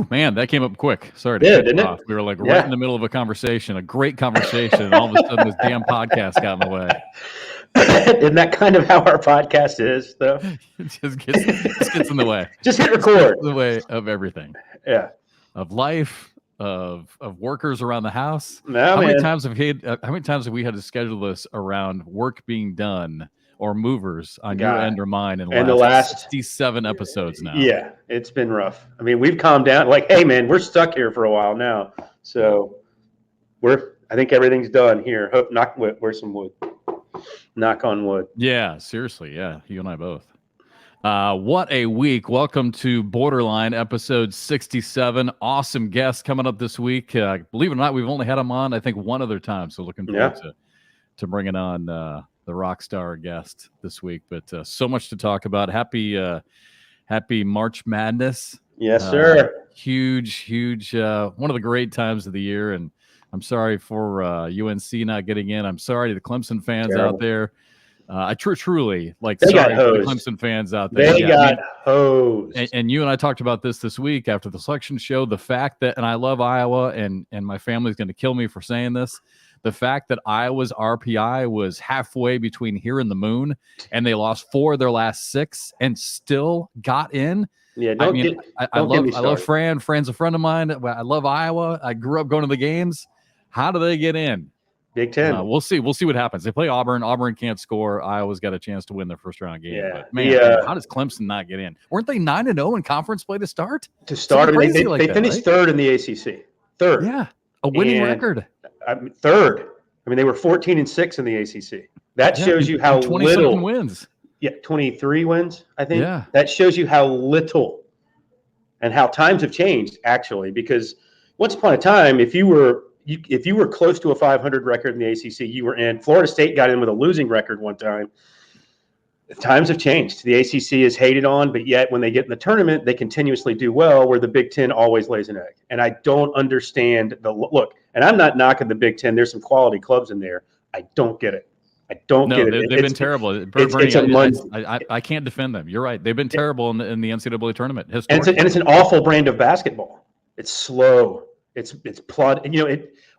Whew, man, that came up quick. Sorry to cut you off. We were like right in the middle of a conversation, a great conversation, and all of a sudden this damn podcast got in the way. Isn't that kind of how our podcast is, though? It just gets in the way. Just hit record. In the way of everything. Yeah. Of life, of workers around the house. No, how many times have we had to schedule this around work being done or movers on your end or mine in the last 67 episodes now? Yeah, it's been rough. I mean, we've calmed down. Like, hey, man, we're stuck here for a while now. So I think everything's done here. Hope, where's some wood? Knock on wood. Yeah, seriously. Yeah, you and I both. What a week. Welcome to BoarderLine episode 67. Awesome guest coming up this week. Believe it or not, we've only had him on, I think, one other time. So looking forward to bringing on the rock star guest this week. But so much to talk about. Happy March Madness. Yes, sir. Huge, one of the great times of the year. And I'm sorry for UNC not getting in. I'm sorry to the Clemson fans out there. I truly like they sorry got to the Clemson fans out there. They got hosed. And you and I talked about this week after the selection show. The fact that, and I love Iowa, and my family's going to kill me for saying this, the fact that Iowa's RPI was halfway between here and the moon, and they lost 4 of their last 6 and still got in. Yeah, I love Fran. Fran's a friend of mine. I love Iowa. I grew up going to the games. How do they get in? Big Ten. We'll see. We'll see what happens. They play Auburn. Auburn can't score. Iowa's got a chance to win their first round game. Yeah. But man, how does Clemson not get in? Weren't they 9-0 in conference play to start? They finished third in the ACC. Third. Yeah, a winning record. Third. I mean, they were 14-6 in the ACC. That shows you how 27 little wins. Yeah, 23 wins, I think. Yeah. That shows you how little and how times have changed, actually, because once upon a time, if you were close to a 500 record in the ACC, you were in. Florida State got in with a losing record one time. Times have changed. The ACC is hated on, but yet when they get in the tournament, they continuously do well, where the Big Ten always lays an egg. And I don't understand look, and I'm not knocking the Big Ten. There's some quality clubs in there. I don't get it. I don't get it. They've been terrible. I can't defend them. You're right. They've been terrible in the NCAA tournament. And it's an awful brand of basketball. It's slow. It's plod.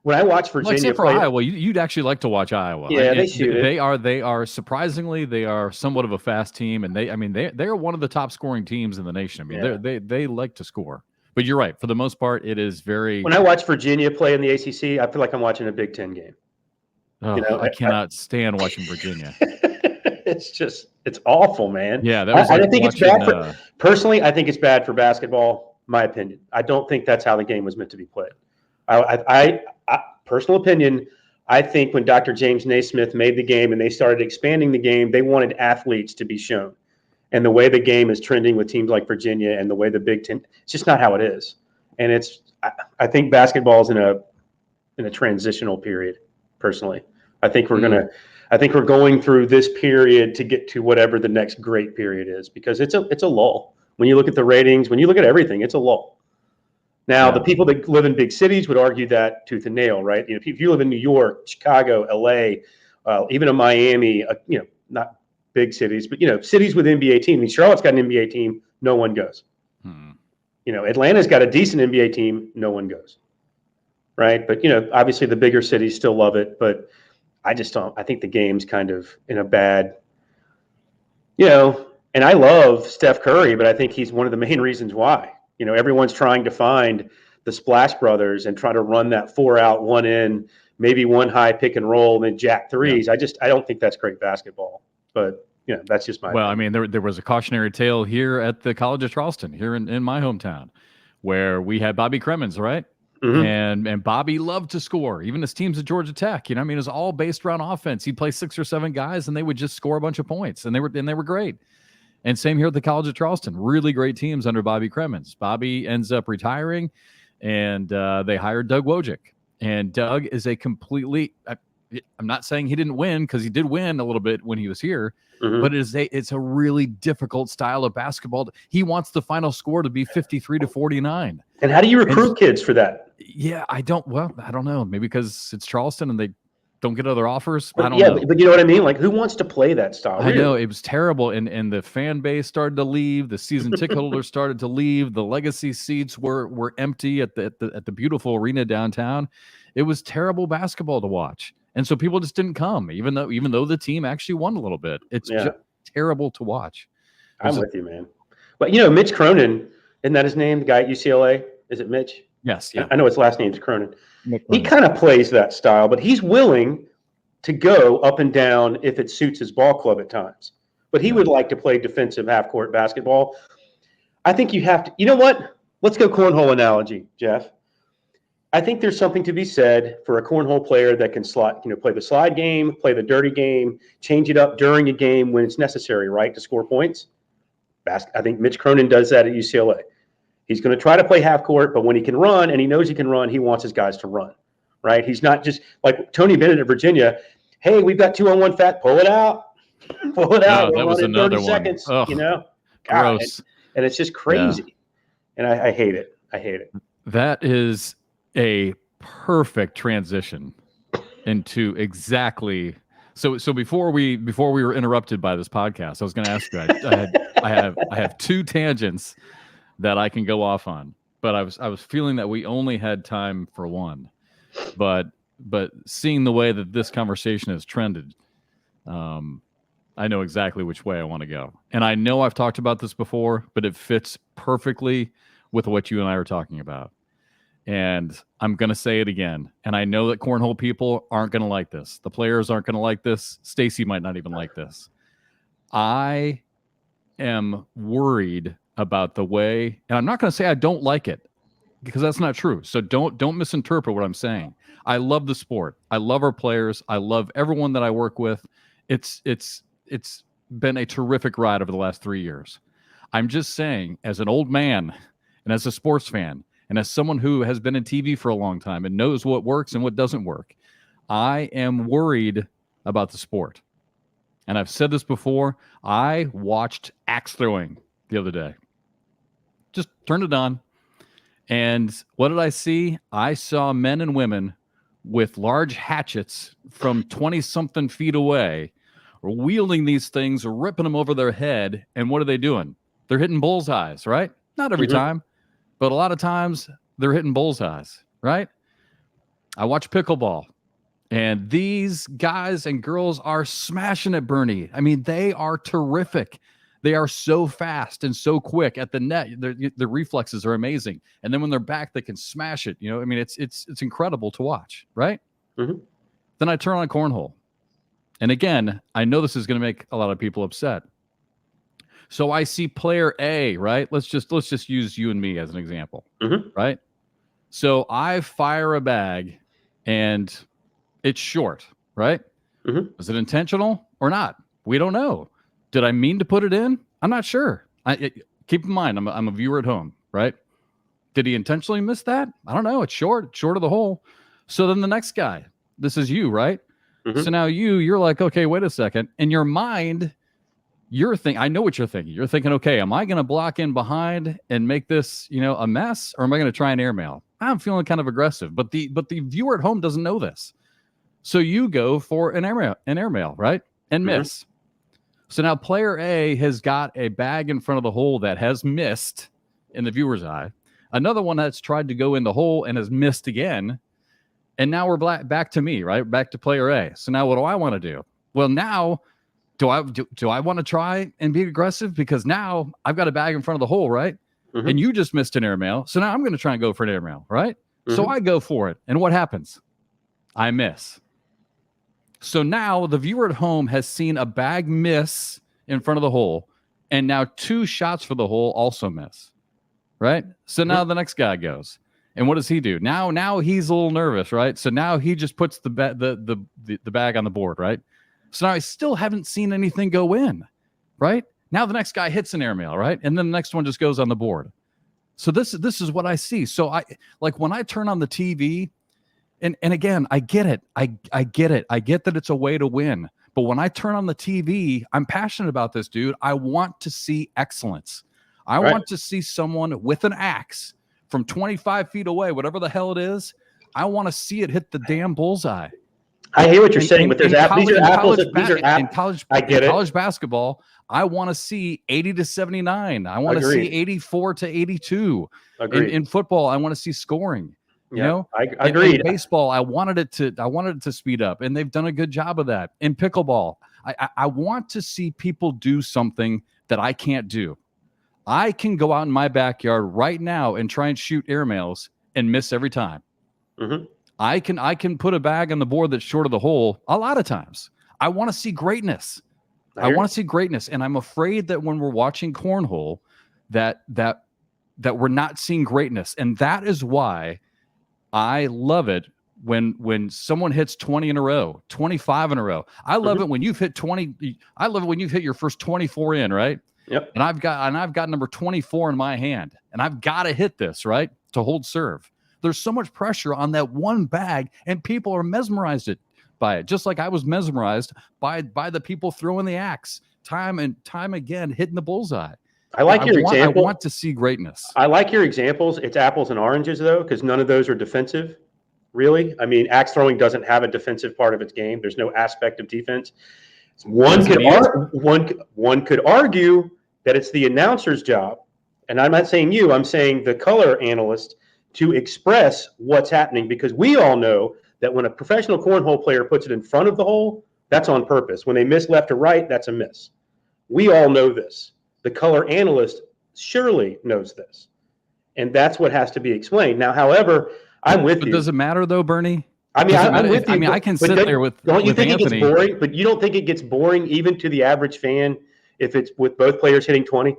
When I watch Virginia play, Iowa, you'd actually like to watch Iowa. Yeah, they shoot it. They are surprisingly, they are somewhat of a fast team, and they're one of the top scoring teams in the nation. I mean, they like to score. But you're right. For the most part, it is very. When I watch Virginia play in the ACC, I feel like I'm watching a Big Ten game. Oh, I cannot stand watching Virginia. It's awful, man. Yeah, I think it's bad. Personally, I think it's bad for basketball. My opinion. I don't think that's how the game was meant to be played. I personal opinion. I think when Dr. James Naismith made the game and they started expanding the game, they wanted athletes to be shown. And the way the game is trending with teams like Virginia and the way the Big Ten, it's just not how it is. And I think basketball is in a transitional period. Personally, I think we're going through this period to get to whatever the next great period is, because it's a lull. When you look at the ratings, when you look at everything, it's a lull. Now, the people that live in big cities would argue that tooth and nail, right? If you live in New York, Chicago, LA, even in Miami, not big cities, but cities with NBA teams. I mean, Charlotte's got an NBA team, no one goes. Atlanta's got a decent NBA team, no one goes. Right. But, obviously the bigger cities still love it, but I think the game's kind of in a bad, and I love Steph Curry, but I think he's one of the main reasons why. Everyone's trying to find the Splash Brothers and try to run that 4 out, 1 in, maybe one high pick and roll, and then jack threes. Yeah. I don't think that's great basketball, but that's just my opinion. I mean, there was a cautionary tale here at the College of Charleston, here in my hometown, where we had Bobby Cremins, right? Mm-hmm. And Bobby loved to score, even his teams at Georgia Tech. It was all based around offense. He'd play 6 or 7 guys, and they would just score a bunch of points, and they were great. And same here at the College of Charleston, really great teams under Bobby Cremins. Bobby ends up retiring, and they hired Doug Wojcik. And Doug is a completely. I'm not saying he didn't win, because he did win a little bit when he was here, but it's a really difficult style of basketball. He wants the final score to be 53-49. And how do you recruit kids for that? Yeah, I don't know. Maybe because it's Charleston and they don't get other offers. But, I don't know. But you know what I mean? Like, who wants to play that style? I know it was terrible, and the fan base started to leave. The season ticket holders started to leave. The legacy seats were empty at the beautiful arena downtown. It was terrible basketball to watch, and so people just didn't come, even though the team actually won a little bit. It's just terrible to watch. I'm with you, man. But Mitch Cronin, isn't that his name? The guy at UCLA? Is it Mitch? Yes. Yeah. I know his last name's Cronin. He kind of plays that style, but he's willing to go up and down if it suits his ball club at times. But he would like to play defensive half-court basketball. I think you have to – you know what? Let's go cornhole analogy, Jeff. I think there's something to be said for a cornhole player that can play the slide game, play the dirty game, change it up during a game when it's necessary, right, to score points. I think Mitch Cronin does that at UCLA. He's going to try to play half court, but when he can run and he knows he can run, he wants his guys to run, right? He's not just like Tony Bennett at Virginia. Hey, we've got 2-on-1 fat. Pull it out. Pull it out. That was another 30 seconds, one. Gross. And it's just crazy. Yeah. And I hate it. I hate it. That is a perfect transition into exactly. So before we were interrupted by this podcast, I was going to ask you. I have two tangents that I can go off on, but I was feeling that we only had time for one. But seeing the way that this conversation has trended, I know exactly which way I want to go. And I know I've talked about this before, but it fits perfectly with what you and I are talking about. And I'm going to say it again. And I know that cornhole people aren't going to like this. The players aren't going to like this. Stacy might not even like this. I am worried about the way, and I'm not going to say I don't like it, because that's not true. So don't misinterpret what I'm saying. I love the sport. I love our players. I love everyone that I work with. It's been a terrific ride over the last 3 years. I'm just saying, as an old man and as a sports fan and as someone who has been in TV for a long time and knows what works and what doesn't work, I am worried about the sport. And I've said this before. I watched axe throwing the other day. Just turned it on. And what did I see? I saw men and women with large hatchets from 20-something feet away, wielding these things, ripping them over their head. And what are they doing? They're hitting bullseyes, right? Not every time, but a lot of times they're hitting bullseyes, right? I watch pickleball, and these guys and girls are smashing it, Bernie. I mean, they are terrific. They are so fast and so quick at the net. The reflexes are amazing. And then when they're back, they can smash it. I mean, it's incredible to watch, right? Mm-hmm. Then I turn on cornhole. And again, I know this is going to make a lot of people upset. So I see player A, right? Let's just use you and me as an example, right? So I fire a bag and it's short, right? Was it intentional or not? We don't know. Did I mean to put it in? I'm not sure. Keep in mind, I'm a viewer at home, right? Did he intentionally miss that? I don't know. It's short of the hole. So then the next guy, this is you, right? So now you're like, okay, wait a second. In your mind, you're thinking, I know what you're thinking. You're thinking, okay, am I going to block in behind and make this, a mess, or am I going to try an airmail? I'm feeling kind of aggressive, but the viewer at home doesn't know this. So you go for an airmail, right? And miss. So now player A has got a bag in front of the hole that has missed in the viewer's eye. Another one that's tried to go in the hole and has missed again. And now we're back to me, right? Back to player A. So now what do I want to do? Well, now do I want to try and be aggressive? Because now I've got a bag in front of the hole, right? And you just missed an airmail. So now I'm going to try and go for an airmail, right? So I go for it. And what happens? I miss. So now the viewer at home has seen a bag miss in front of the hole, and now 2 shots for the hole also miss, right? So now the next guy goes, and what does he do? Now he's a little nervous, right? So now he just puts the bag on the board, right? So now I still haven't seen anything go in, right? Now the next guy hits an airmail, right? And then the next one just goes on the board. So this is what I see. So I like when I turn on the TV. And again, I get it. I get it. I get that it's a way to win. But when I turn on the TV, I'm passionate about this, dude. I want to see excellence. I want to see someone with an axe from 25 feet away, whatever the hell it is. I want to see it hit the damn bullseye. I hear what you're saying, but these are apples. In college, I get it. College basketball, I want to see 80 to 79. I want to see 84 to 82. In football, I want to see scoring. You know, I agree. In baseball, I wanted it to speed up, and they've done a good job of that. In pickleball, I want to see people do something that I can't do. I can go out in my backyard right now and try and shoot airmails and miss every time. Mm-hmm. I can put a bag on the board that's short of the hole a lot of times. I want to see greatness. I want to see greatness, and I'm afraid that when we're watching cornhole, that we're not seeing greatness, and that is why I love it when someone hits 20 in a row, 25 in a row. I love it when you've hit 20. I love it when you've hit your first 24 in, right? Yep. And I've got number 24 in my hand, and I've got to hit this, right, to hold serve. There's so much pressure on that one bag, and people are mesmerized by it, just like I was mesmerized by the people throwing the axe time and time again, hitting the bullseye. I like your example. I want to see greatness. I like your examples. It's apples and oranges, though, because none of those are defensive, really. I mean, axe throwing doesn't have a defensive part of its game. There's no aspect of defense. One could argue that it's the announcer's job, and I'm not saying you, I'm saying the color analyst, to express what's happening, because we all know that when a professional cornhole player puts it in front of the hole, that's on purpose. When they miss left or right, that's a miss. We all know this. The color analyst surely knows this, and that's what has to be explained. Now, however, I'm with you. Does it matter though, Bernie? I mean, I'm with you. I mean, I can sit there with. Don't you think Anthony. It gets boring? But you don't think it gets boring even to the average fan if it's with both players hitting 20?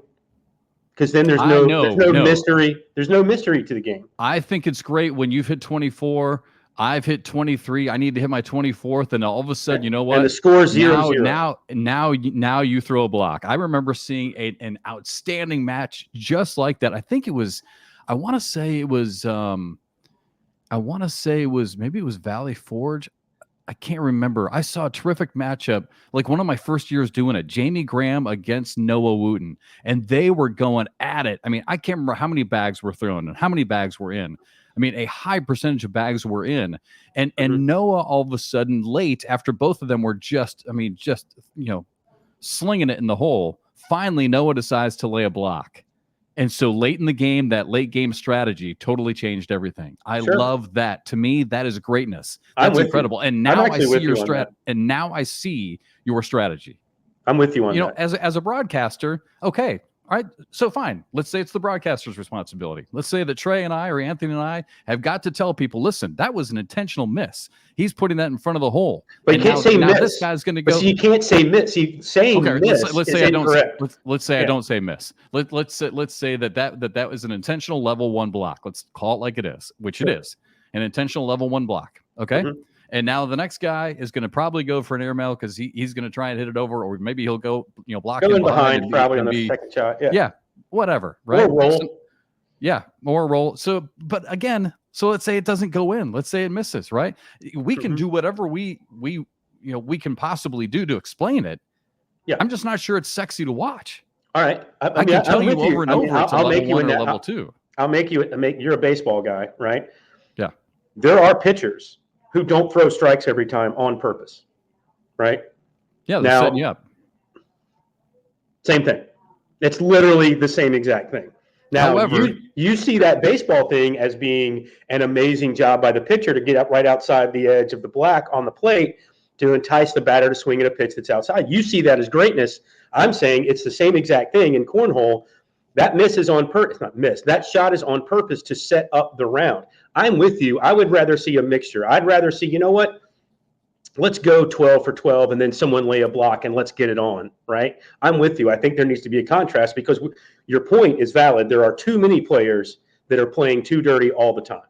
Because then there's no mystery. There's no mystery to the game. I think it's great when you've hit 24. I've hit 23. I need to hit my 24th, and all of a sudden, you know what? And the score is 0-0. Now you throw a block. I remember seeing an outstanding match just like that. I think it was. I want to say it was maybe it was Valley Forge. I can't remember. I saw a terrific matchup, like one of my first years doing it, Jamie Graham against Noah Wooten, and they were going at it. I mean, I can't remember how many bags were thrown and how many bags were in. I mean, a high percentage of bags were in, and Noah all of a sudden late after both of them were just slinging it in the hole. Finally, Noah decides to lay a block. And so late in the game, that late game strategy totally changed everything. I love that. To me, that is greatness. That's incredible. You. And now I see your strategy. And now I see your strategy. I'm with you on that. You know, as a broadcaster, okay, all right, so fine. Let's say it's the broadcaster's responsibility. Let's say that Trey and I or Anthony and I have got to tell people, listen, that was an intentional miss. He's putting that in front of the hole. But you can't say miss. This guy's going to go. But you can't say miss. Saying miss. Let's say I don't. Let's say I don't say miss. Let's say that was an intentional level 1 block. Let's call it like it is, which it is, an intentional level 1 block. Okay. Mm-hmm. And now the next guy is going to probably go for an airmail because he's going to try and hit it over, or maybe he'll go, block in behind probably on the second shot. Yeah, whatever, right? Or roll. Or roll. So, but again, so let's say it doesn't go in. Let's say it misses, right? We can do whatever we can possibly do to explain it. Yeah, I'm just not sure it's sexy to watch. All right, I can tell you over and over. I'll make you in that level 2. I'll make you. You're a baseball guy, right? Yeah. There are pitchers who don't throw strikes every time on purpose, right? Yeah, they're setting you up. Same thing. It's literally the same exact thing. Now, however, you see that baseball thing as being an amazing job by the pitcher to get up right outside the edge of the black on the plate to entice the batter to swing at a pitch that's outside. You see that as greatness. I'm saying it's the same exact thing in cornhole. That miss is on purpose. It's not miss. That shot is on purpose to set up the round. I'm with you. I would rather see a mixture. I'd rather see, you know what? Let's go 12 for 12 and then someone lay a block and let's get it on, right? I'm with you. I think there needs to be a contrast because your point is valid. There are too many players that are playing too dirty all the time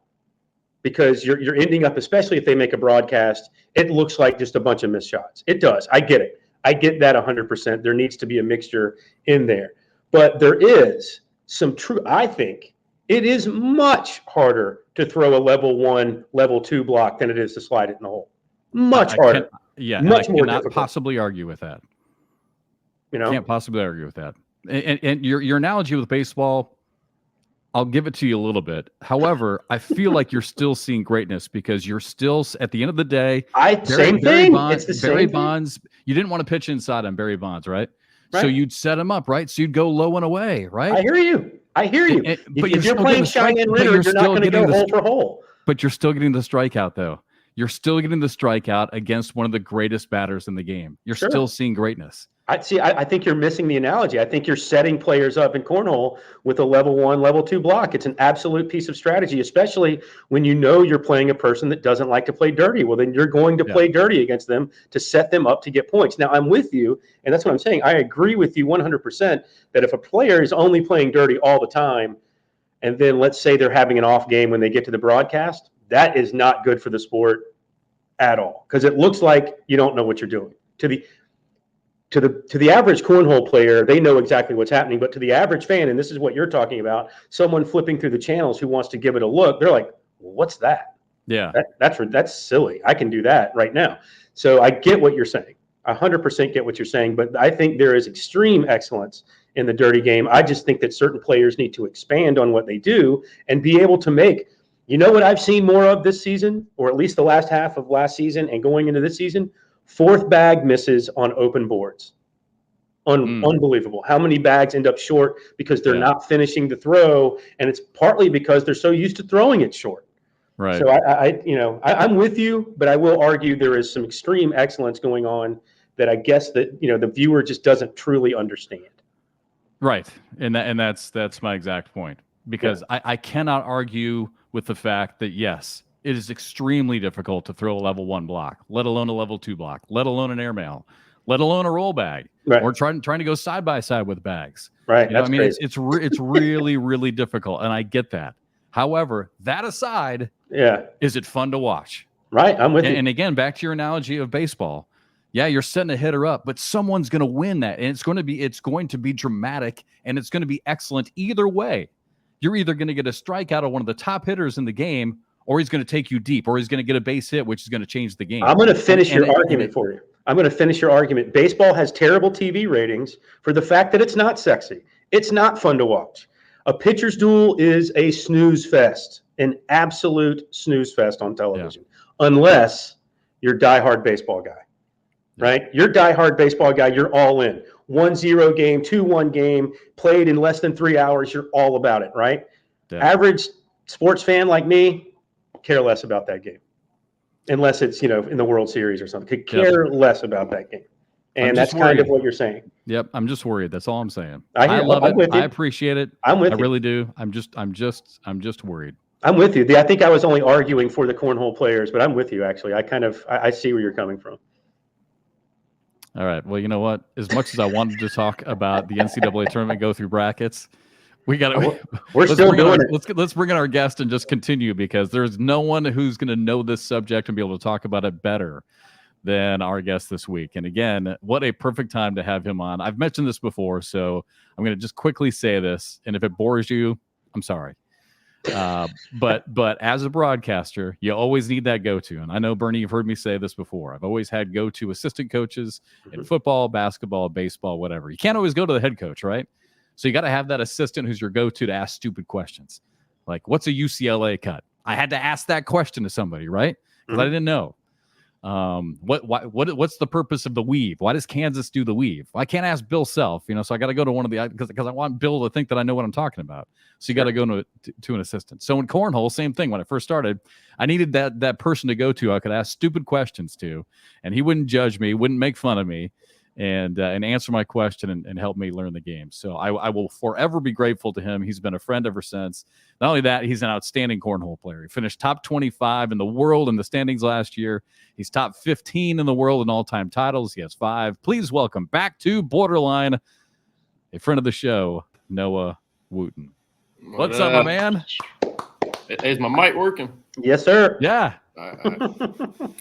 because you're ending up, especially if they make a broadcast, it looks like just a bunch of missed shots. It does. I get it. I get that 100%. There needs to be a mixture in there. But there is some true, I think it is much harder to throw a level 1, level 2 block than it is to slide it in the hole. Much harder. Much more difficult. Possibly argue with that. Can't possibly argue with that. And your analogy with baseball, I'll give it to you a little bit. However, I feel like you're still seeing greatness because you're still, at the end of the day, Barry Bonds. You didn't want to pitch inside on Barry Bonds, right? Right. So you'd set him up, right? So you'd go low and away, right? I hear you. But if you're playing Cheyenne Ritter, you're not going to go hole for hole. But you're still getting the strikeout, though. You're still getting the strikeout against one of the greatest batters in the game. You're still seeing greatness. I think you're missing the analogy. I think you're setting players up in cornhole with a level 1, level 2 block. It's an absolute piece of strategy, especially when you know you're playing a person that doesn't like to play dirty. Well, then you're going to play dirty against them to set them up to get points. Now, I'm with you, and that's what I'm saying. I agree with you 100% that if a player is only playing dirty all the time, and then let's say they're having an off game when they get to the broadcast, that is not good for the sport at all, because it looks like you don't know what you're doing. To the average cornhole player, they know exactly what's happening. But to the average fan, and this is what you're talking about, someone flipping through the channels who wants to give it a look, they're like, well, "What's that? Yeah, that's silly. I can do that right now." So I get what you're saying. 100% get what you're saying. But I think there is extreme excellence in the dirty game. I just think that certain players need to expand on what they do and be able to make. You know what I've seen more of this season, or at least the last half of last season and going into this season? Fourth bag misses on open boards. Unbelievable. How many bags end up short because they're not finishing the throw, and it's partly because they're so used to throwing it short. Right. So I'm with you, but I will argue there is some extreme excellence going on that I guess that the viewer just doesn't truly understand. Right, and that's my exact point, because I cannot argue with the fact that yes, it is extremely difficult to throw a level 1 block, let alone a level 2 block, let alone an airmail, let alone a roll bag, or trying to go side by side with bags. Right. That's crazy. It's really, really difficult, and I get that. However, that aside, is it fun to watch? Right. I'm with you. And again, back to your analogy of baseball. Yeah, you're setting a hitter up, but someone's going to win that, and it's going to be dramatic, and it's going to be excellent either way. You're either going to get a strikeout of one of the top hitters in the game, or he's going to take you deep, or he's going to get a base hit, which is going to change the game. I'm going to finish your argument for you. I'm going to finish your argument. Baseball has terrible TV ratings for the fact that it's not sexy. It's not fun to watch. A pitcher's duel is a snooze fest, an absolute snooze fest on television, unless you're a diehard baseball guy, right? You're a diehard baseball guy. You're all in. 1-0 game, 2-1 game, played in less than 3 hours. You're all about it, right? Average sports fan like me, care less about that game, unless it's in the World Series or something. Could care less about that game, and that's kind of what you're saying. Yep, I'm just worried. That's all I'm saying. I love it. I appreciate it. I'm with you. I really do. I'm just worried. I'm with you. I think I was only arguing for the cornhole players, but I'm with you actually. I see where you're coming from. All right. Well, you know what? As much as I wanted to talk about the NCAA tournament, go through brackets, we're still doing it. Let's bring in our guest and just continue, because there's no one who's going to know this subject and be able to talk about it better than our guest this week. And again, what a perfect time to have him on. I've mentioned this before, so I'm going to just quickly say this. And if it bores you, I'm sorry. But as a broadcaster, you always need that go-to. And I know, Bernie, you've heard me say this before. I've always had go-to assistant coaches in football, basketball, baseball, whatever. You can't always go to the head coach, right? So you got to have that assistant who's your go-to to ask stupid questions. Like, what's a UCLA cut? I had to ask that question to somebody, right? Because I didn't know. What's the purpose of the weave? Why does Kansas do the weave? Well, I can't ask Bill Self, so I got to go to one of the, because I want Bill to think that I know what I'm talking about. So you got to go to an assistant. So in cornhole, same thing. When I first started, I needed that person to go to. I could ask stupid questions to, and he wouldn't judge me, wouldn't make fun of me, and answer my question and help me learn the game. So I will forever be grateful to him. He's been a friend ever since. Not only that, he's an outstanding cornhole player. He finished top 25 in the world in the standings last year. He's top 15 in the world in all-time titles. He has 5. Please welcome back to BoarderLine, a friend of the show, Noah Wooten. What's up, my man? Is my mic working? Yes, sir. Yeah.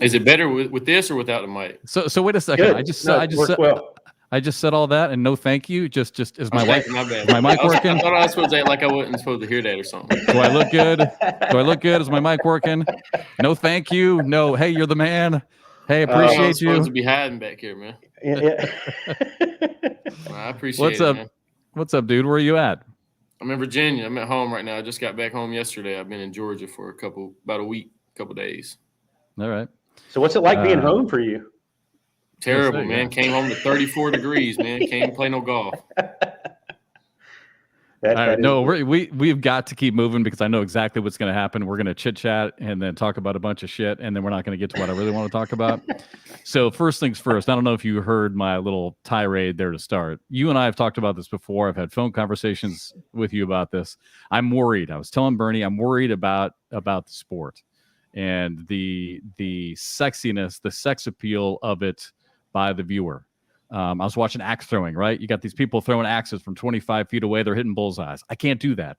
Is it better with this or without the mic? So wait a second. Good. I just said all that and no thank you. Just is my mic working? I thought I was supposed to act like I wasn't supposed to hear that or something. Do I look good? Is my mic working? No thank you. No, hey, you're the man. Hey, appreciate you. Supposed to be hiding back here, man. Yeah. I appreciate it. What's up, dude? Where are you at? I'm in Virginia. I'm at home right now. I just got back home yesterday. I've been in Georgia for about a week, couple days. All right. So what's it like being home for you? Terrible, man. Came home to 34 degrees, man. Can't play no golf. All right, no, we've got to keep moving because I know exactly what's going to happen. We're going to chit chat and then talk about a bunch of shit, and then we're not going to get to what I really want to talk about. So first things first, I don't know if you heard my little tirade there to start. You and I have talked about this before. I've had phone conversations with you about this. I'm worried. I was telling Bernie I'm worried about the sport and the sexiness, the sex appeal of it by the viewer. I was watching axe throwing, right? You got these people throwing axes from 25 feet away. They're hitting bullseyes. I can't do that.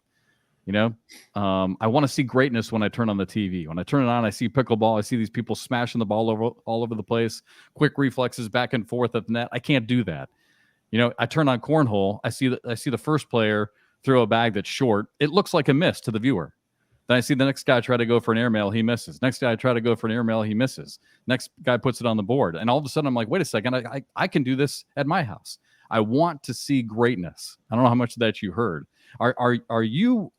You know, I want to see greatness when I turn on the TV. When I turn it on, I see pickleball. I see these people smashing the ball all over the place, quick reflexes back and forth at the net. I can't do that. You know, I turn on cornhole. I see the first player throw a bag that's short. It looks like a miss to the viewer. Then I see the next guy try to go for an airmail. He misses. Next guy try to go for an airmail. He misses. Next guy puts it on the board. And all of a sudden, I'm like, wait a second. I can do this at my house. I want to see greatness. I don't know how much of that you heard. Are you?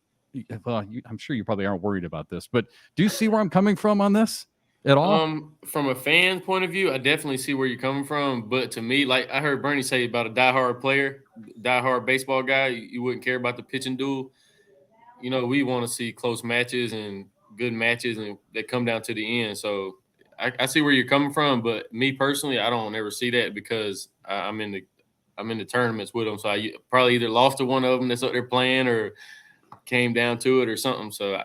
Well, I'm sure you probably aren't worried about this, but do you see where I'm coming from on this at all? From a fan's point of view, I definitely see where you're coming from. But to me, like I heard Bernie say about a diehard player, diehard baseball guy, you wouldn't care about the pitching duel. You know, we want to see close matches and good matches, and they come down to the end. So I see where you're coming from, but me personally, I don't ever see that because I'm in the tournaments with them. So I probably either lost to one of them that's what they're playing, or came down to it or something. So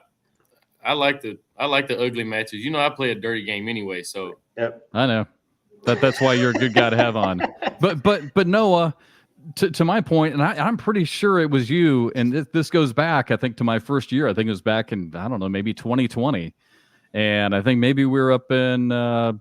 I like the ugly matches. You know, I play a dirty game anyway. So yep. I know that's why you're a good guy to have on. But Noah. To my point, and I'm pretty sure it was you, and this goes back, I think, to my first year. I think it was back in, I don't know, maybe 2020. And I think maybe we were up in, I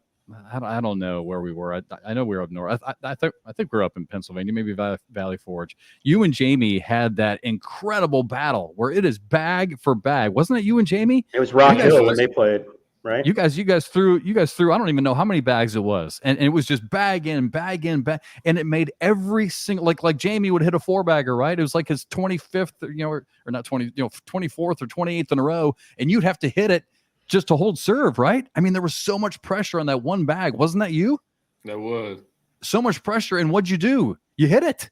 don't know where we were. I know we were up north. I think we were up in Pennsylvania, maybe Valley Forge. You and Jamie had that incredible battle where it is bag for bag. Wasn't it you and Jamie? It was Rock Hill when they played. Right. You guys threw, I don't even know how many bags it was. And it was just bag in, bag. And it made every single, like Jamie would hit a 4-bagger, right? It was like his 25th, or not 20, 24th or 28th in a row. And you'd have to hit it just to hold serve, right? I mean, there was so much pressure on that one bag. Wasn't that you? That was. So much pressure. And what'd you do? You hit it.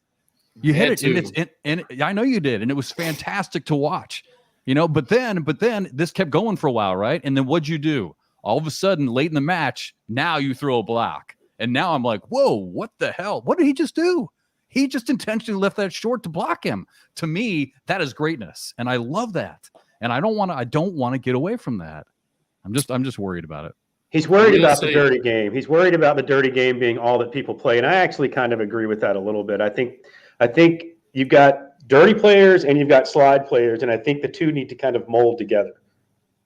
You hit it. And I know you did. And it was fantastic to watch. You know, but then this kept going for a while, right? And then what'd you do? All of a sudden, late in the match, now you throw a block. And now I'm like, whoa, what the hell? What did he just do? He just intentionally left that short to block him. To me, that is greatness. And I love that. And I don't want to get away from that. I'm just worried about it. He's worried about the dirty game. He's worried about the dirty game being all that people play. And I actually kind of agree with that a little bit. I think you've got dirty players and you've got slide players, and I think the two need to kind of mold together.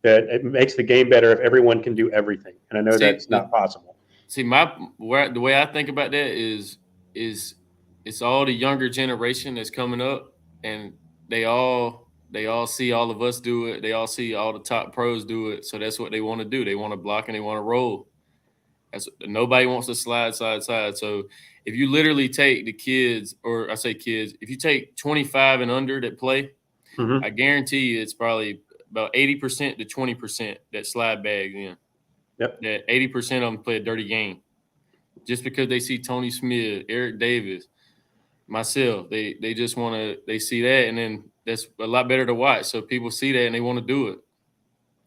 That it makes the game better if everyone can do everything, and I know that's not possible. See, the way I think about that is it's all the younger generation that's coming up, and they all see all of us do it. They all see all the top pros do it, so that's what they want to do. They want to block and they want to roll. Nobody wants to slide side. So if you literally take the kids, or I say kids, if you take 25 and under that play, I guarantee you it's probably about 80% to 20% that slide bags in. Yep. That 80% of them play a dirty game. Just because they see Tony Smith, Eric Davis, myself, they just want to, they see that, and then that's a lot better to watch. So people see that and they want to do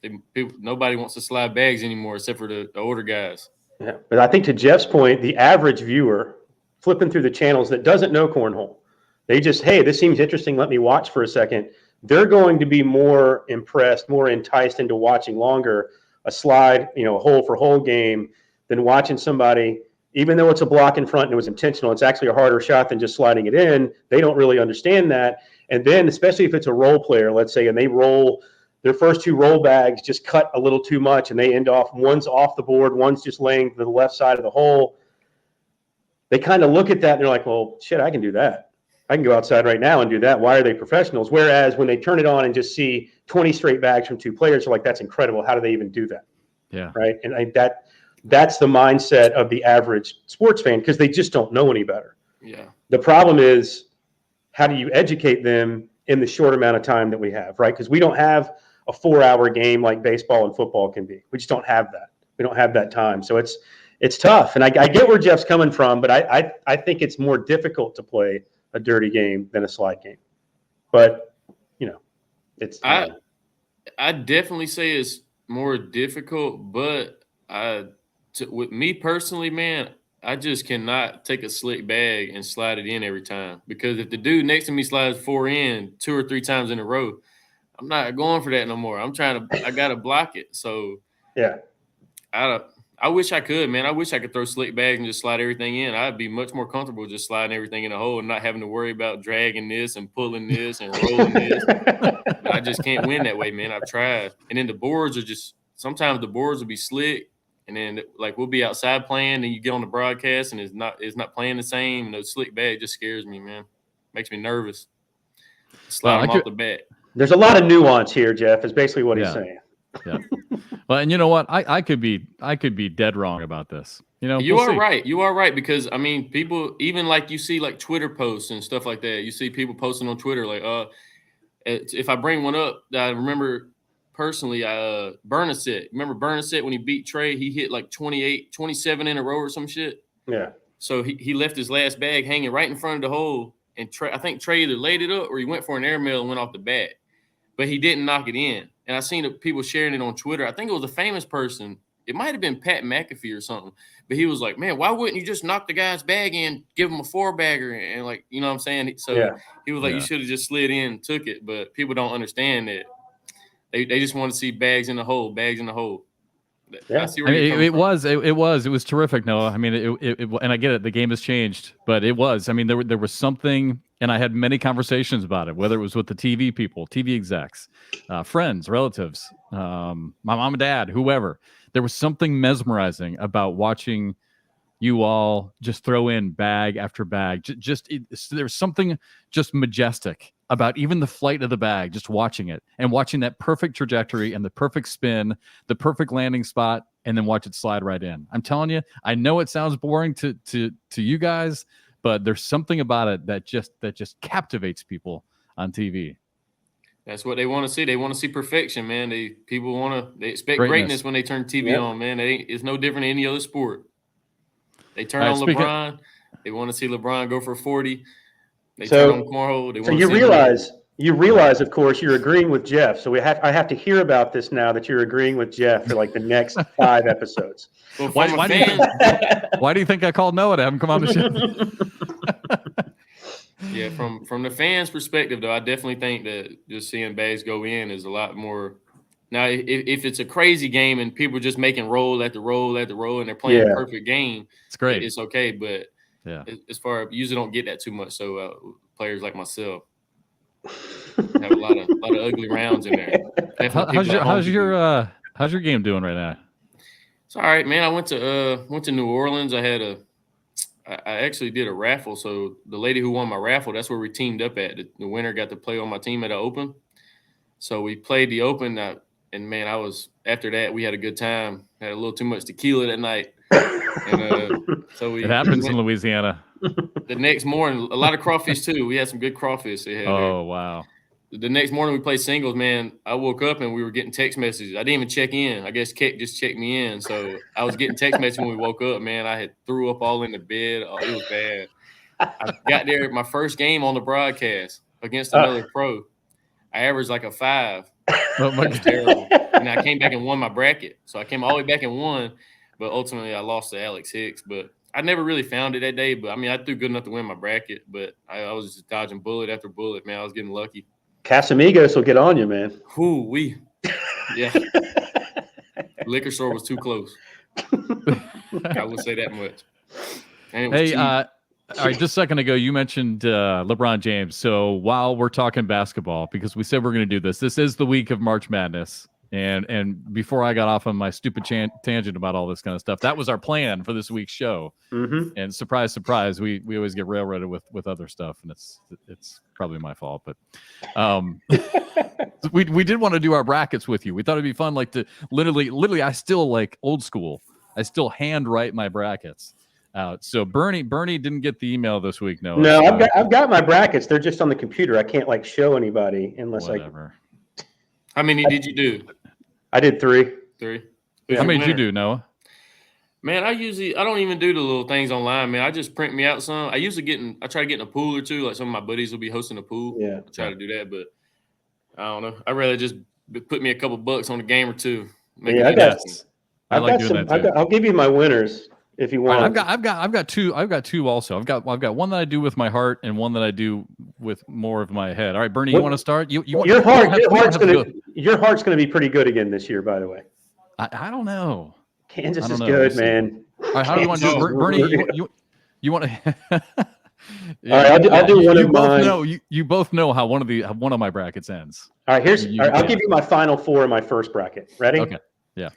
it. Nobody wants to slide bags anymore except for the older guys. Yeah, but I think to Jeff's point, the average viewer flipping through the channels that doesn't know cornhole, they just, hey, this seems interesting. Let me watch for a second. They're going to be more impressed, more enticed into watching longer a slide, a hole for hole game than watching somebody, even though it's a block in front and it was intentional, it's actually a harder shot than just sliding it in. They don't really understand that. And then, especially if it's a role player, let's say, and they roll their first two roll bags, just cut a little too much, and they end off, one's off the board, one's just laying to the left side of the hole. They kind of look at that and they're like, well, shit, I can do that. I can go outside right now and do that. Why are they professionals? Whereas when they turn it on and just see 20 straight bags from two players, they're like, that's incredible. How do they even do that? Yeah. Right. And that's the mindset of the average sports fan, because they just don't know any better. Yeah. The problem is, how do you educate them in the short amount of time that we have, right? Because we don't have a 4-hour game like baseball and football can be. We just don't have that. We don't have that time. So it's tough. And I get where Jeff's coming from, but I think it's more difficult to play a dirty game than a slide game. But, it's I definitely say it's more difficult, but with me personally, man, I just cannot take a slick bag and slide it in every time, because if the dude next to me slides 4 in 2 or 3 times in a row, I'm not going for that no more. I gotta block it. So yeah, I wish I could, man. I wish I could throw slick bags and just slide everything in. I'd be much more comfortable just sliding everything in a hole and not having to worry about dragging this and pulling this and rolling this. But I just can't win that way, man. I've tried. And then the boards are sometimes the boards will be slick, and then like we'll be outside playing and you get on the broadcast and it's not playing the same. And the slick bag just scares me, man. Makes me nervous. Slide them off the bat. There's a lot of nuance here, Jeff, is basically what he's saying. Yeah. Well, and you know what? I could be dead wrong about this. You are right. You are right, because I mean, people, even like you see like Twitter posts and stuff like that. You see people posting on Twitter like, if I bring one up that I remember personally, Bernasette. Remember Bernasette when he beat Trey? He hit like 27 in a row or some shit. Yeah. So he left his last bag hanging right in front of the hole, and I think Trey either laid it up or he went for an airmail and went off the bat, but he didn't knock it in. And I seen people sharing it on Twitter. I think it was a famous person. It might have been Pat McAfee or something. But he was like, man, why wouldn't you just knock the guy's bag in, give him a 4-bagger? And like, you know what I'm saying? So he was like, you should have just slid in and took it. But people don't understand that. They just want to see bags in the hole. Yeah. It was terrific, Noah. I mean, it and I get it. The game has changed, but it was. I mean, there was something, and I had many conversations about it, whether it was with the TV people, TV execs, friends, relatives, my mom and dad, whoever. There was something mesmerizing about watching you all just throw in bag after bag. There's something just majestic about even the flight of the bag, just watching it and watching that perfect trajectory and the perfect spin, the perfect landing spot, and then watch it slide right in. I'm telling you, I know it sounds boring to you guys, but there's something about it that just captivates people on TV. That's what they want to see. They want to see perfection, man. They expect greatness when they turn TV on, man. It's no different than any other sport. They turn on LeBron. They want to see LeBron go for 40. They turn on cornhole. You realize, of course, you're agreeing with Jeff. So I have to hear about this now that you're agreeing with Jeff for like the next 5 episodes. Well, why do you think I called Noah to have him come on the show? Yeah, from the fans' perspective, though, I definitely think that just seeing bags go in is a lot more. Now, if it's a crazy game and people are just making roll after roll after roll and they're playing a perfect game, it's great. It's okay. But as far as usually don't get that too much. So players like myself have a lot of ugly rounds in there. How's your game doing right now? It's all right, man. I went to New Orleans. I actually did a raffle. So the lady who won my raffle, that's where we teamed up at. The winner got to play on my team at the Open. So we played the Open, and man, after that, we had a good time. Had a little too much tequila that night. And so it happens in Louisiana. The next morning, a lot of crawfish too. We had some good crawfish. Wow. The next morning we played singles, man. I woke up and we were getting text messages. I didn't even check in. I guess Keck just checked me in. So I was getting text messages when we woke up, man. I had threw up all in the bed. Oh, it was bad. I got there my first game on the broadcast against another pro. I averaged like a 5. That was terrible. And I came back and won my bracket. So I came all the way back and won, but ultimately I lost to Alex Hicks. But I never really found it that day. But I mean, I threw good enough to win my bracket, but I was just dodging bullet after bullet, man. I was getting lucky. Casamigos will get on you, man. Yeah. Liquor store was too close. I will say that much. Hey, all right, just a second ago, you mentioned LeBron James. So while we're talking basketball, because we said we're going to do this is the week of March Madness. And before I got off on my stupid tangent about all this kind of stuff, that was our plan for this week's show. Mm-hmm. And surprise, surprise, we always get railroaded with other stuff, and it's probably my fault. But we did want to do our brackets with you. We thought it'd be fun, like to literally, I still like old school. I still hand write my brackets. out. So Bernie didn't get the email this week. No, I've got my brackets. They're just on the computer. I can't like show anybody unless whatever. How many did you do? I did 3. 3. How many did you do, Noah? Man, I don't even do the little things online, man. I just print me out some. I try to get in a pool or two. Like some of my buddies will be hosting a pool. Yeah. I try to do that, but I don't know. I'd rather just put me a couple bucks on a game or two. I like doing that too. I'll give you my winners if you want. Right, I've got two also. I've got one that I do with my heart and one that I do with more of my head. All right, Bernie, you want to start? Your heart's going to be pretty good again this year, by the way. I don't know. Kansas is good, man. All right, how do you want to do it? Bernie, you want to yeah, all right, I'll do one of mine. You both know how one of my brackets ends. All right, I'll give you my final 4 in my first bracket. Ready? Okay. Yeah.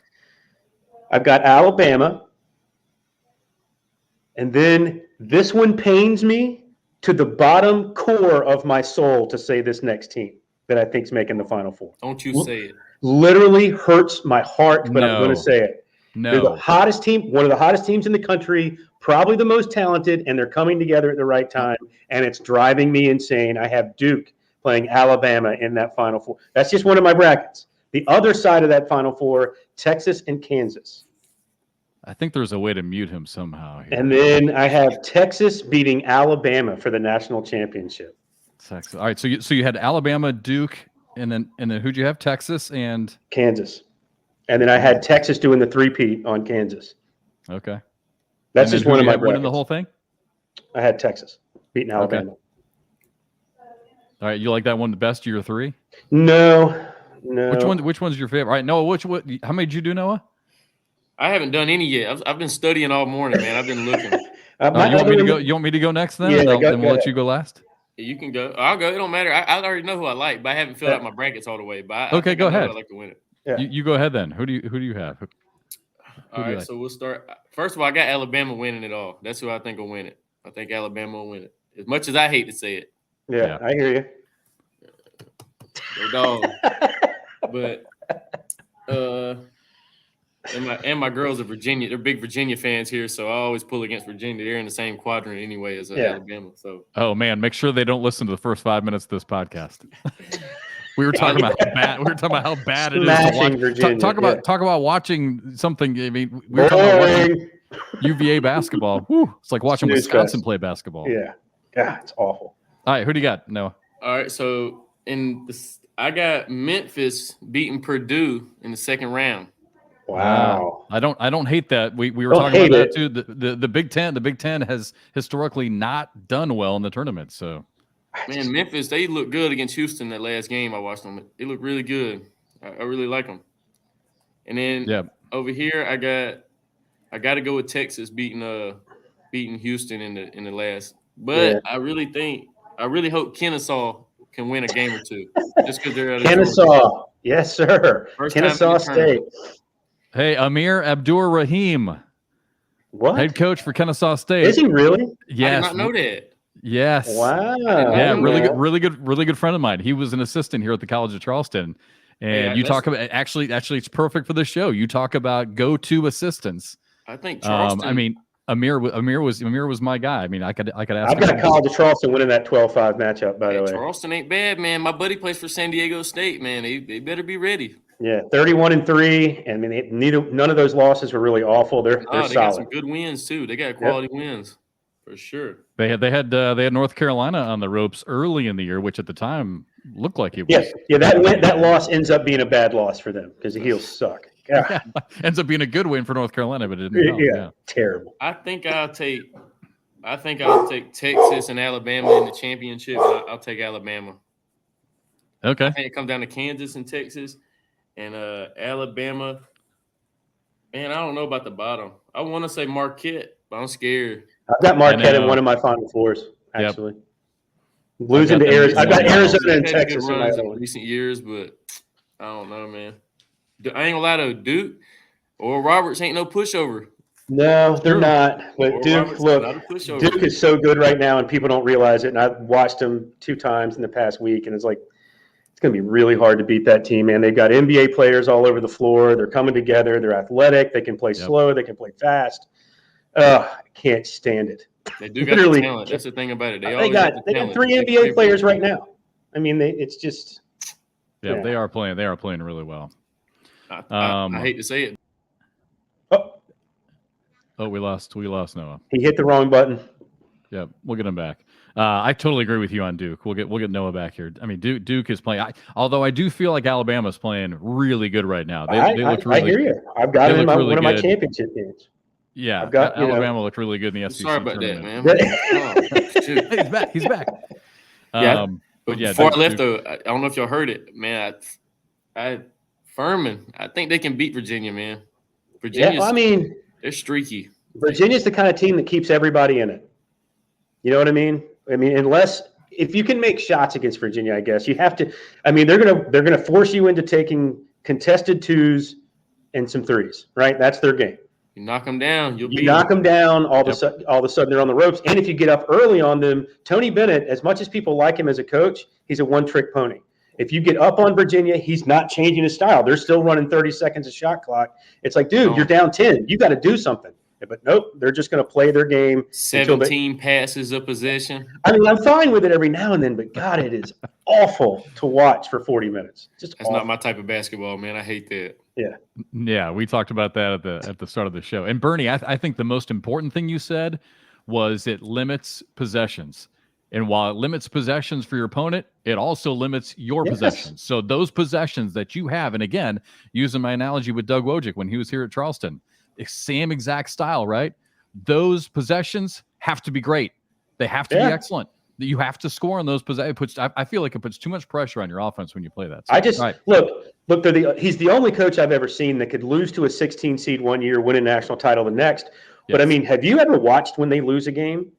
I've got Alabama. And then this one pains me to the bottom core of my soul to say this next team that I think's making the Final 4. Don't you say it. Literally hurts my heart, but I'm going to say it. No. They're the hottest team, one of the hottest teams in the country, probably the most talented, and they're coming together at the right time, and it's driving me insane. I have Duke playing Alabama in that Final 4. That's just one of my brackets. The other side of that Final 4, Texas and Kansas. I think there's a way to mute him somehow here. And then I have Texas beating Alabama for the national championship. Texas. All right, so you had Alabama, Duke, and then who'd you have? Texas and Kansas. And then I had Texas doing the 3-peat on Kansas. Okay. That's just one of my winning the whole thing? I had Texas beating Alabama. Okay. All right, you like that one the best of your 3? No. Which one's your favorite? All right, Noah, how many did you do, Noah? I haven't done any yet. I've been studying all morning, man. I've been looking. You want me to go next then? Yeah, then we'll let you go last. You can go. I'll go. It don't matter. I already know who I like, but I haven't filled out my brackets all the way. But okay, go ahead. I'd like to win it. Yeah. You go ahead then. Who do you have? All right, so we'll start. First of all, I got Alabama winning it all. That's who I think will win it. I think Alabama will win it. As much as I hate to say it. Yeah. I hear you. Dog. But and my girls are Virginia. They're big Virginia fans here, so I always pull against Virginia. They're in the same quadrant anyway as Alabama. So. Oh man, make sure they don't listen to the first 5 minutes of this podcast. We were talking about how bad it is to watch. Virginia, talk about watching something. I mean, we were talking about watching UVA basketball. Whew, it's like watching Wisconsin play basketball. Yeah, God, it's awful. All right, who do you got? Noah. All right, so I got Memphis beating Purdue in the second round. Wow. I don't hate that. We were talking about that too. The Big Ten has historically not done well in the tournament. So man, Memphis, they look good against Houston that last game I watched them. They look really good. I really like them. And then over here I got to go with Texas beating Houston in the last. But I really hope Kennesaw can win a game or two. Just because they're at Kennesaw. Yes, sir. Kennesaw State. Hey, Amir Abdur-Rahim. What? Head coach for Kennesaw State. Is he really? Yes. I did not know that. Yes. Wow. Yeah, really good friend of mine. He was an assistant here at the College of Charleston. And you talk about actually it's perfect for the show. You talk about go-to assistants. I think Charleston. I mean, Amir was my guy. I mean, I could ask. I've got College of Charleston winning that 12-5 matchup. By the way, Charleston ain't bad, man. My buddy plays for San Diego State, man. They better be ready. Yeah, 31-3. I mean, none of those losses were really awful. They're solid. They got some good wins too. They got quality wins for sure. They had North Carolina on the ropes early in the year, which at the time looked like it was. Yeah. That loss ends up being a bad loss for them because the Heels suck. Yeah. Ends up being a good win for North Carolina, but it didn't. Yeah, terrible. I think I'll take Texas and Alabama in the championship. I'll take Alabama. Okay. I think it comes down to Kansas and Texas. And Alabama, man, I don't know about the bottom. I want to say Marquette, but I'm scared. I've got Marquette in one of my Final Fours, actually. Yep. Losing to Arizona. I've got Arizona and Texas in recent years, but I don't know, man. I ain't gonna lie to Duke or Roberts ain't no pushover. No, they're not. But Duke, Duke is so good right now, and people don't realize it. And I've watched them 2 times in the past week, and it's like, it's going to be really hard to beat that team, man. They've got NBA players all over the floor. They're coming together. They're athletic. They can play slow. They can play fast. I can't stand it. They do got the talent. That's the thing about it. They got 3 NBA players right now. I mean, it's just. Yeah, they are playing. They are playing really well. I hate to say it. Oh, we lost Noah. He hit the wrong button. Yeah, we'll get him back. I totally agree with you on Duke. We'll get Noah back here. I mean, Duke is playing. Although I do feel like Alabama's playing really good right now. They look really. I hear you. I've got it in one of my championship games. Yeah, Alabama looked really good in the SEC. Sorry about tournament. that, man. He's back. Yeah, but before I left, though, I don't know if y'all heard it, man. Furman, I think they can beat Virginia, man. Virginia. I mean, they're streaky. Virginia's the kind of team that keeps everybody in it. You know what I mean? If you can make shots against Virginia, I guess you have to. I mean, they're gonna force you into taking contested twos and some threes, right? That's their game. You knock them down, you knock them down. All of a sudden, they're on the ropes. And if you get up early on them, Tony Bennett, as much as people like him as a coach, he's a one-trick pony. If you get up on Virginia, he's not changing his style. They're still running 30 seconds of shot clock. It's like, dude, you're down 10. You got to do something. But nope, they're just going to play their game. 17 passes of possession. I mean, I'm fine with it every now and then, but God, it is awful to watch for 40 minutes. That's not my type of basketball, man. I hate that. Yeah, we talked about that at the start of the show. And Bernie, I think the most important thing you said was it limits possessions. And while it limits possessions for your opponent, it also limits your possessions. So those possessions that you have, and again, using my analogy with Doug Wojcik when he was here at Charleston, same exact style, right? Those possessions have to be great. They have to be excellent. You have to score on those possessions. I feel like it puts too much pressure on your offense when you play that. So, look. He's the only coach I've ever seen that could lose to a 16 seed one year, win a national title the next. But I mean, have you ever watched when they lose a game?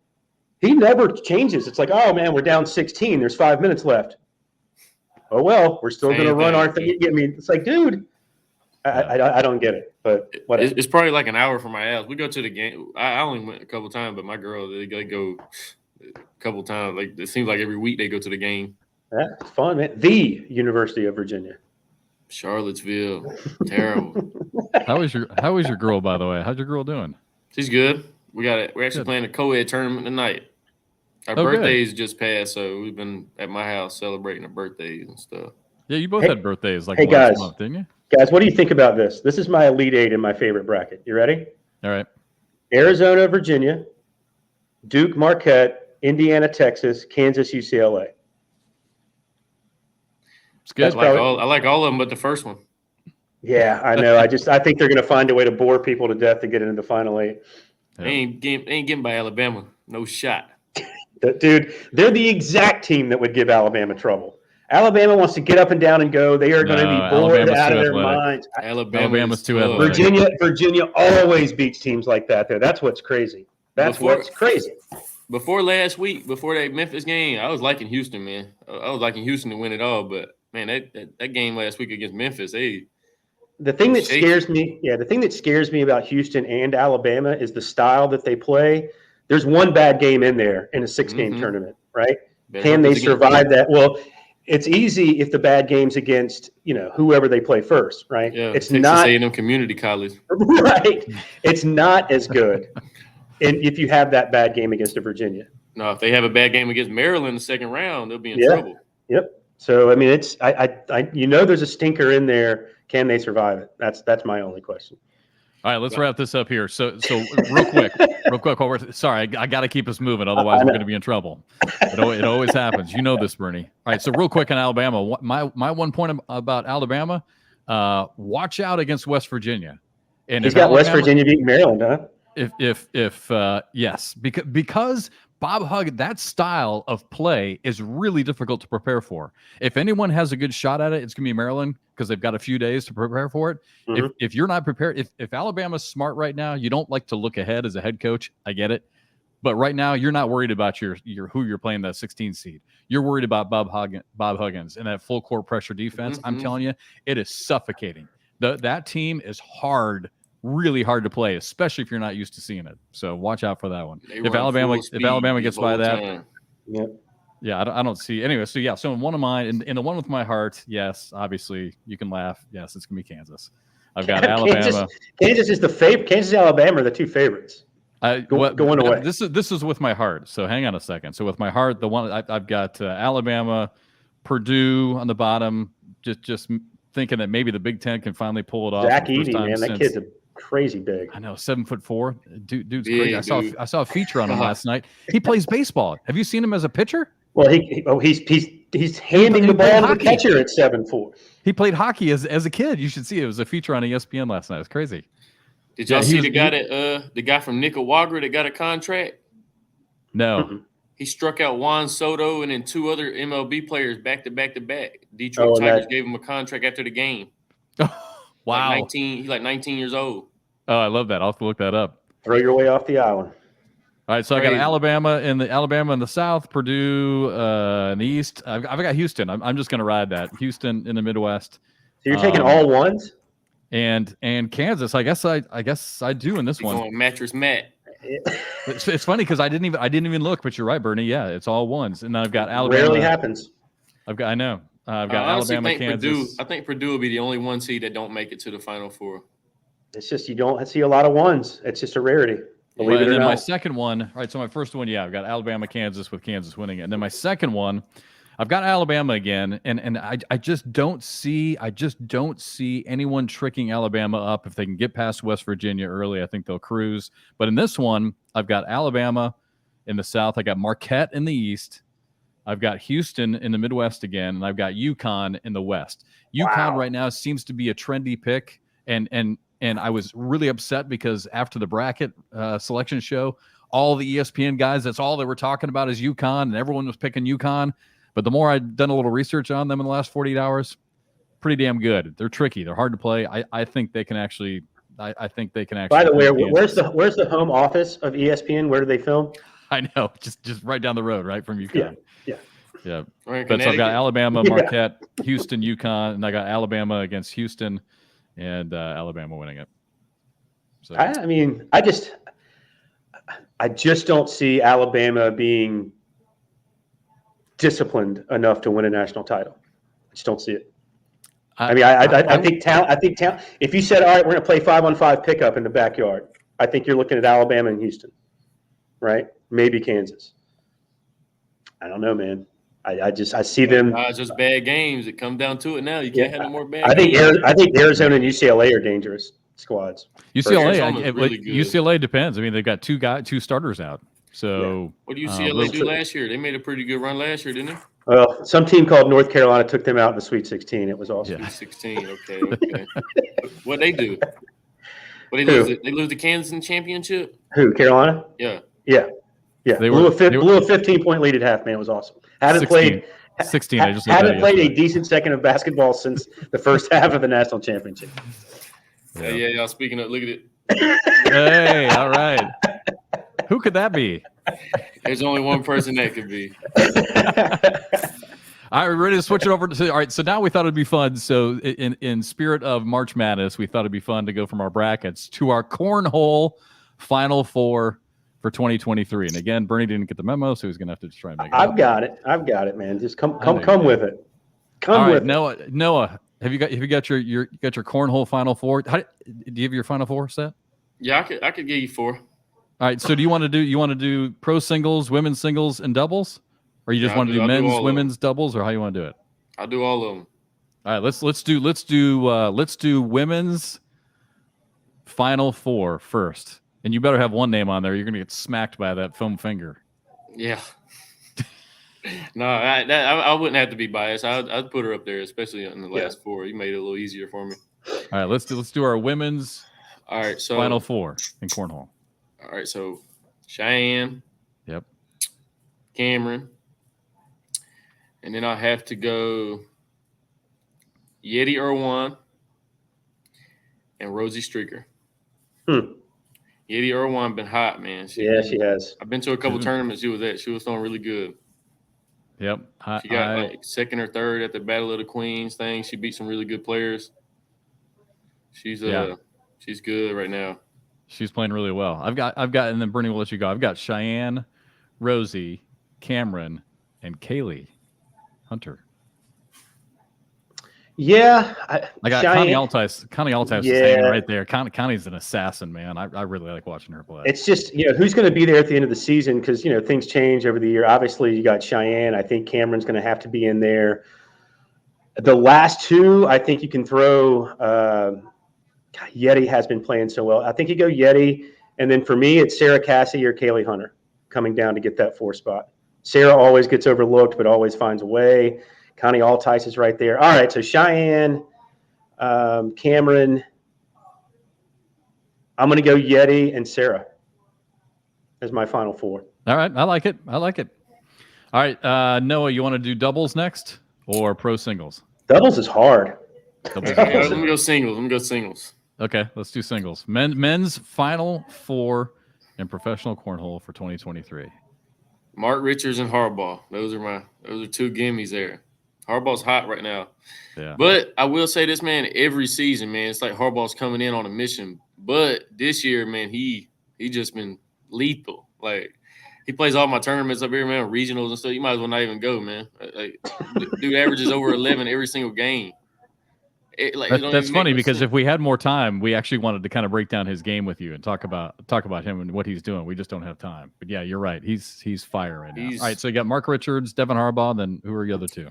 He never changes. It's like, oh man, we're down 16. There's 5 minutes left. Oh well, we're still going to run our thing. I mean, it's like, dude, I don't get it. But whatever. It's probably like an hour from my house. We go to the game. I only went a couple times, but my girl, they go a couple times. Like it seems like every week they go to the game. That's fun, man. The University of Virginia, Charlottesville, terrible. How is your girl, by the way? How's your girl doing? She's good. We're actually playing a co-ed tournament tonight. Our birthdays just passed, so we've been at my house celebrating our birthdays and stuff. Yeah, you both had birthdays last month, didn't you? Guys, what do you think about this? This is my Elite Eight in my favorite bracket. You ready? All right. Arizona, Virginia, Duke, Marquette, Indiana, Texas, Kansas, UCLA. It's good. I like all of them, but the first one. Yeah, I know. I think they're going to find a way to bore people to death to get into the Final Eight. Yeah. They ain't getting by Alabama. No shot. Dude, they're the exact team that would give Alabama trouble. Alabama wants to get up and down and go. They are going to be bored out of their minds. Alabama's too athletic. Virginia always beats teams like that there. That's what's crazy. What's crazy. Before last week, before that Memphis game, I was liking Houston, man. I was liking Houston to win it all, but man, that game last week against Memphis, the thing that scares me about Houston and Alabama is the style that they play. There's one bad game in there in a 6-game tournament, right? Can they survive that? Well, it's easy if the bad game's against, whoever they play first, right? Yeah, it's Texas not A&M Community College. Right. It's not as good if you have that bad game against a Virginia. No, if they have a bad game against Maryland in the second round, they'll be in trouble. Yep. So I mean, it's there's a stinker in there. Can they survive it? That's my only question. All right, let's wrap this up here. So real quick. Sorry, I got to keep us moving, otherwise we're going to be in trouble. It always happens. You know this, Bernie. All right, so real quick on Alabama. My one point about Alabama: watch out against West Virginia. And he's got West Virginia beating Maryland, huh? Yes, because Bob Huggins, that style of play is really difficult to prepare for. If anyone has a good shot at it, it's going to be Maryland because they've got a few days to prepare for it. Mm-hmm. If you're not prepared, if Alabama's smart right now, you don't like to look ahead as a head coach. I get it. But right now, you're not worried about your who you're playing that 16 seed. You're worried about Bob Huggins and that full court pressure defense. Mm-hmm. I'm telling you, it is suffocating. That team is really hard to play, especially if you're not used to seeing it. So watch out for that one. If Alabama gets by that, yeah, I don't see anyway. So in one of mine, in the one with my heart, yes, obviously you can laugh. Yes, it's gonna be Kansas. I've got Alabama. Kansas is the favorite. Kansas and Alabama are the two favorites. Going away. This is with my heart. So hang on a second. So with my heart, the one I've got Alabama, Purdue on the bottom. Just thinking that maybe the Big Ten can finally pull it off. Zach Edey, man, that kid's a crazy big. I know, 7'4". Dude's crazy. I saw a feature on him last night. He plays baseball. Have you seen him as a pitcher? Well, he's handing the ball to the catcher at 7'4". He played hockey as a kid. You should see it. It was a feature on ESPN last night. It's crazy. Did y'all see the guy from Nicaragua that got a contract? No. Mm-hmm. He struck out Juan Soto and then 2 other MLB players back to back to back. Detroit Tigers gave him a contract after the game. Wow. He's like 19 years old. Oh, I love that. I'll have to look that up. Throw your way off the island. All right, so I got Alabama in the south, Purdue in the east. I've got Houston. I'm just going to ride that. Houston in the Midwest. So you're taking all ones? And Kansas. I guess I do in this one. Going Mattress Matt. It's funny because I didn't even look, but you're right, Bernie. Yeah, it's all ones. And then I've got Alabama. Rarely happens. I've got Alabama, Kansas. I think Purdue will be the only 1 seed that don't make it to the Final Four. It's just you don't see a lot of ones. It's just a rarity. Believe it or not. My second one, all right, so my first one, I've got Alabama, Kansas with Kansas winning it. And then my second one, I've got Alabama again, and I just don't see anyone tricking Alabama up. If they can get past West Virginia early, I think they'll cruise. But in this one, I've got Alabama in the south, I got Marquette in the east, I've got Houston in the Midwest again, and I've got UConn in the west. UConn right now seems to be a trendy pick, and I was really upset because after the bracket selection show, all the ESPN guys, that's all they were talking about is UConn, and everyone was picking UConn. But the more I'd done a little research on them in the last 48 hours, pretty damn good. They're tricky. They're hard to play. I think they can actually. I think they can actually. By the way, where's the home office of ESPN? Where do they film? I know, just right down the road, right from UConn. Yeah. But so I've got Alabama, Marquette, Houston, UConn, and I got Alabama against Houston, and Alabama winning it. So I just don't see Alabama being disciplined enough to win a national title. I just don't see it. I think talent. If you said, all right, we're going to play 5-on-5 pickup in the backyard, I think you're looking at Alabama and Houston, right? Maybe Kansas. I don't know, man. I see them. It's just bad games. It comes down to it now. You can't have no more bad. I think Arizona and UCLA are dangerous squads. UCLA depends. I mean, they've got two starters out. So what did UCLA do last year? They made a pretty good run last year, didn't they? Well, some team called North Carolina took them out in the Sweet 16. It was awesome. Sweet 16. Okay. What they do? What they lose? They lose the Kansas in the championship. Who? Carolina? Yeah. They blew a 15-point lead at half. Man, it was awesome. Haven't played a decent second of basketball since the first half of the national championship. Yeah. Speaking of, look at it. Hey, all right. Who could that be? There's only one person that could be. All right, we're ready to switch it over to. All right, so now we thought it'd be fun. So in spirit of March Madness, we thought it'd be fun to go from our brackets to our cornhole Final Four for 2023. And again, Bernie didn't get the memo, so he's gonna have to try and make it. I've got it, man. Just come with it. Come with it. Noah, have you got your cornhole Final Four? Do you have your Final Four set? Yeah, I could give you 4. All right. So do you want to do pro singles, women's singles, and doubles, or you just want to do men's, women's doubles, or how you want to do it? I'll do all of them. All right. Let's do women's Final Four first, and you better have one name on there. You're gonna get smacked by that foam finger. Yeah. No, I wouldn't have to be biased. I'd put her up there, especially in the last 4. You made it a little easier for me. All right. Let's do our women's. All right. So Final Four in cornhole. All right, so Cheyenne. Yep. Cameron. And then I have to go Yeti Irwan and Rosie Streaker. Yeti Irwan been hot, man. She has. I've been to a couple tournaments she was at. She was doing really good. Yep. She got like second or third at the Battle of the Queens thing. She beat some really good players. She's good right now. She's playing really well. I've got, and then Bernie will let you go. I've got Cheyenne, Rosie, Cameron, and Kaylee Hunter. Yeah, I got Connie Altice. Connie Altice is hanging right there. Connie's an assassin, man. I really like watching her play. It's just, who's going to be there at the end of the season, because, things change over the year. Obviously, you got Cheyenne. I think Cameron's going to have to be in there. The last two, I think you can throw Yeti has been playing so well. I think you go Yeti, and then for me, it's Sarah Cassie or Kaylee Hunter coming down to get that 4 spot. Sarah always gets overlooked, but always finds a way. Connie Altice is right there. All right, so Cheyenne, Cameron. I'm going to go Yeti and Sarah as my final 4. All right, I like it. All right, Noah, you want to do doubles next or pro singles? Doubles is hard. Let me go singles. Okay, let's do singles. Men's final 4 in professional cornhole for 2023. Mark Richards and Harbaugh. Those are 2 gimmies there. Harbaugh's hot right now. Yeah. But I will say this, man, every season, man, it's like Harbaugh's coming in on a mission. But this year, man, he just been lethal. Like, he plays all my tournaments up here, man, regionals and stuff. You might as well not even go, man. Like, dude averages over 11 every single game. That's funny because if we had more time, we actually wanted to kind of break down his game with you and talk about him and what he's doing. We just don't have time. But yeah, you're right. He's fire right now. All right, so you got Mark Richards, Devin Harbaugh, then who are the other 2?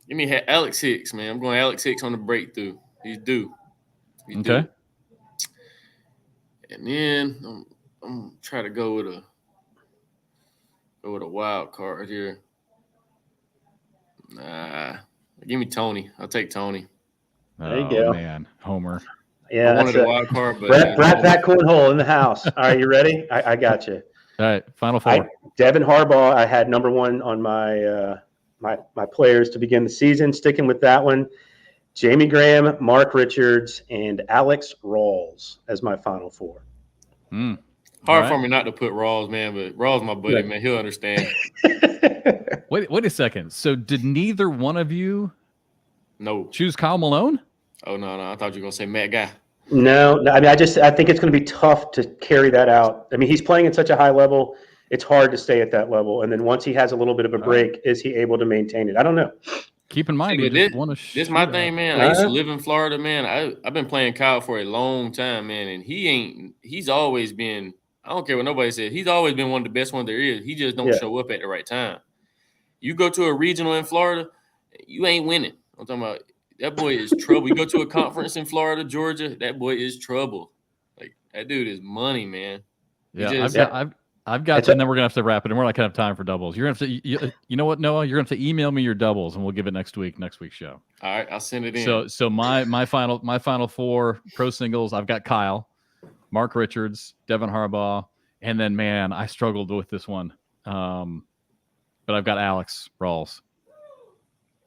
Give me Alex Hicks, man. I'm going Alex Hicks on the breakthrough. He's due. Okay. And then I'm trying to go with a wild card here. Give me Tony. I'll take Tony. There you go, man. Homer. Yeah, I wanted a wild card, but Brat Pat Cornhole in the house. All right, you ready? I got you. All right, final 4. Devin Harbaugh, I had number 1 on my my players to begin the season. Sticking with that one, Jamie Graham, Mark Richards, and Alex Rawls as my final 4. Hard for me not to put Rawls, man, but Rawls my buddy, man. He'll understand. Wait a second. So did neither one of you choose Kyle Malone? Oh, no. I thought you were going to say Matt Guy. No. I mean, I think it's going to be tough to carry that out. I mean, he's playing at such a high level. It's hard to stay at that level. And then once he has a little bit of a break, is he able to maintain it? I don't know. Keep in mind, this is my thing, man. I used to live in Florida, man. I've been playing Kyle for a long time, man. And he's always been, I don't care what nobody says, he's always been one of the best ones there is. He just don't show up at the right time. You go to a regional in Florida, you ain't winning. I'm talking about that boy is trouble. You go to a conference in Florida, Georgia, that boy is trouble. Like, that dude is money, man. I've got to, and then we're gonna have to wrap it, and we're not gonna have time for doubles. You're gonna have to, you know what, Noah? You're gonna have to email me your doubles, and we'll give it next week's show. All right, I'll send it in. So my final 4 pro singles. I've got Kyle, Mark Richards, Devin Harbaugh, and then man, I struggled with this one, but I've got Alex Rawls.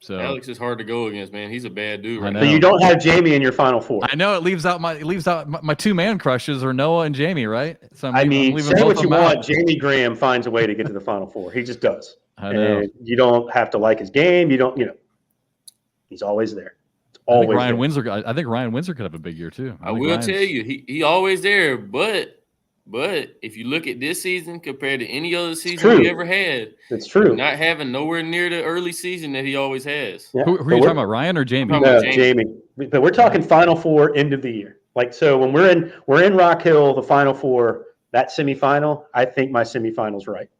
So Alex is hard to go against, man. He's a bad dude right now. So you don't have Jamie in your final 4. I know it leaves out my 2-man crushes are Noah and Jamie, right? So I'm say what you want. Jamie Graham finds a way to get to the final 4. He just does. I know. And you don't have to like his game. You don't. He's always there. I think Ryan Windsor could have a big year too. I will tell you, he always there, but if you look at this season compared to any other season we ever had, it's true. Not having nowhere near the early season that he always has. Yeah. Who are you talking about, Ryan or Jamie? No, Jamie. But we're talking final 4 end of the year. Like, so when we're in Rock Hill, the final 4, that semifinal, I think my semifinal's right.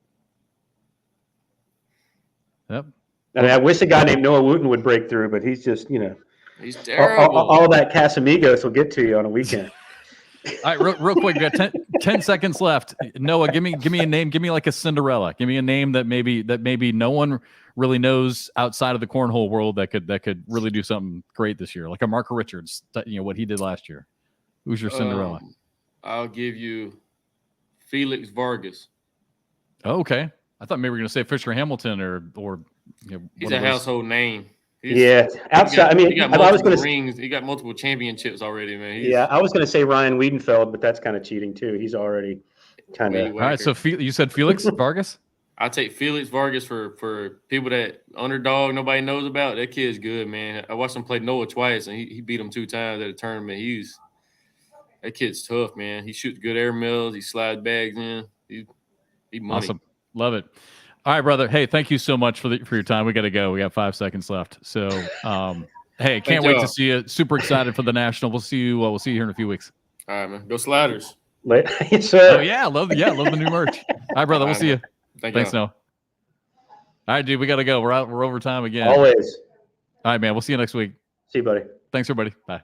Yep. I mean, I wish a guy named Noah Wooten would break through, but he's just, he's terrible. All that Casamigos will get to you on a weekend. All right, real quick, we got 10 seconds left. Noah, give me a name. Give me like a Cinderella. Give me a name that maybe no one really knows outside of the cornhole world that could really do something great this year, like a Mark Richards. What he did last year. Who's your Cinderella? I'll give you Felix Vargas. Oh, okay, I thought maybe we were going to say Fisher Hamilton or he's a household name. Outside. He got multiple championships already, man. I was going to say Ryan Wiedenfeld, but that's kind of cheating too. He's already kind of. All right, so you said Felix Vargas. I take Felix Vargas for people that underdog nobody knows about. That kid's good, man. I watched him play Noah twice, and he beat him 2 times at a tournament. That kid's tough, man. He shoots good air mills. He slides bags in. He money. Awesome, love it. All right, brother. Hey, thank you so much for your time. We got to go. We got 5 seconds left. So, hey, can't wait to see you. Super excited for the national. We'll see you. We'll see you here in a few weeks. All right, man. Go Sliders. Yes, sir. Oh yeah, love the new merch. All right, brother. We'll see you. Thanks, Noah. All right, dude. We got to go. We're over time again. Always. All right, man. We'll see you next week. See you, buddy. Thanks, everybody. Bye.